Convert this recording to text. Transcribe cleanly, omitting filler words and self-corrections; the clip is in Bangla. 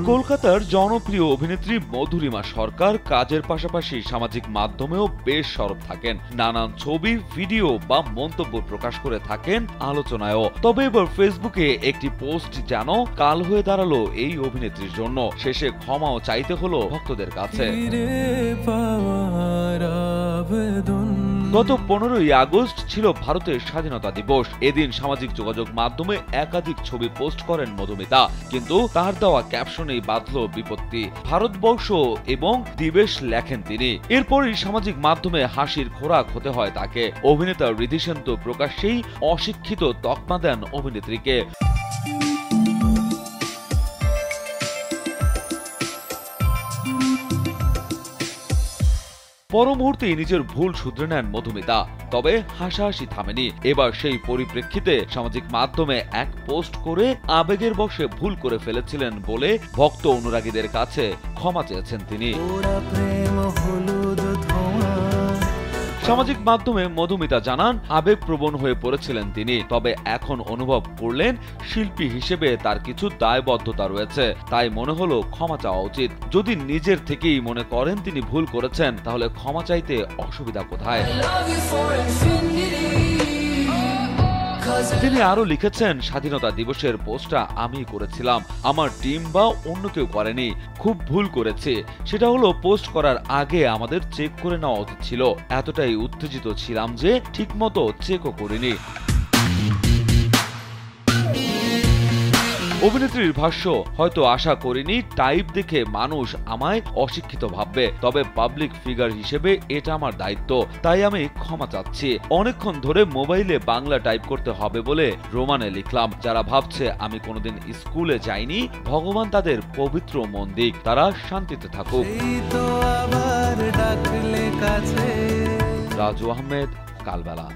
কলকাতার জনপ্রিয় অভিনেত্রী মধুরিমা সরকার কাজের পাশাপাশি সামাজিক মাধ্যমেও বেশ সরব থাকেন। নানান ছবি, ভিডিও বা মন্তব্য প্রকাশ করে থাকেন আলোচনায়ও। তবে এবার ফেসবুকে একটি পোস্ট যেন কাল হয়ে দাঁড়ালো এই অভিনেত্রীর জন্য। শেষে ক্ষমাও চাইতে হলো ভক্তদের কাছে। গত 15ই আগস্ট ছিল ভারতের স্বাধীনতা দিবস। এদিন সামাজিক যোগাযোগ মাধ্যমে একাধিক ছবি পোস্ট করেন মধুমিতা, কিন্তু তার দেওয়া ক্যাপশনেই বাঁধল বিপত্তি। ভারতবর্ষ এবং দিবেশ লেখেন তিনি। এরপরই সামাজিক মাধ্যমে হাসির খোরাক হতে হয় তাকে। অভিনেতা ঋদ্ধি সেন তো প্রকাশ্যেই অশিক্ষিত তকমা দেন অভিনেত্রীকে। পর মুহূর্তেই নিজের ভুল শুধরে নেন মধুমিতা। তবে হাসাহাসি থামেনি। এবার সেই পরিপ্রেক্ষিতে সামাজিক মাধ্যমে এক পোস্ট করে আবেগের বশে ভুল করে ফেলেছিলেন বলে ভক্ত অনুরাগীদের কাছে ক্ষমা চেয়েছেন তিনি। সামাজিক মাধ্যমে মধুমিতা জানান, আবেগপ্রবণ হয়ে পড়েছিলেন তিনি। তবে এখন অনুভব করলেন শিল্পী হিসেবে তার কিছু দায়বদ্ধতা রয়েছে, তাই মনে হলো ক্ষমা চাওয়া উচিত। যদি নিজের থেকেই মনে করেন তিনি ভুল করেছেন, তাহলে ক্ষমা চাইতে অসুবিধা কোথায়? তিনি আরো লিখেছেন, স্বাধীনতা দিবসের পোস্টটা আমি করেছিলাম, আমার টিম বা অন্য কেউ করেনি। খুব ভুল করেছে। সেটা হলো পোস্ট করার আগে আমাদের চেক করে নেওয়া উচিত ছিল। এতটাই উত্তেজিত ছিলাম যে ঠিকমতো চেকও করিনি। অভিনেত্রীর ভাষ্য, হয়তো আশা করিনি টাইপ দেখে মানুষ আমায় অশিক্ষিত ভাববে, তবে পাবলিক ফিগার হিসেবে এটা আমার দায়িত্ব, তাই আমি ক্ষমা চাচ্ছি। অনেকক্ষণ ধরে মোবাইলে বাংলা টাইপ করতে হবে বলে রোমানে লিখলাম। যারা ভাবছে আমি কোনোদিন স্কুলে যাইনি, ভগবান তাদের পবিত্র মন দিক, তারা শান্তিতে থাকুক। রাজু আহমেদ, কালবেলা।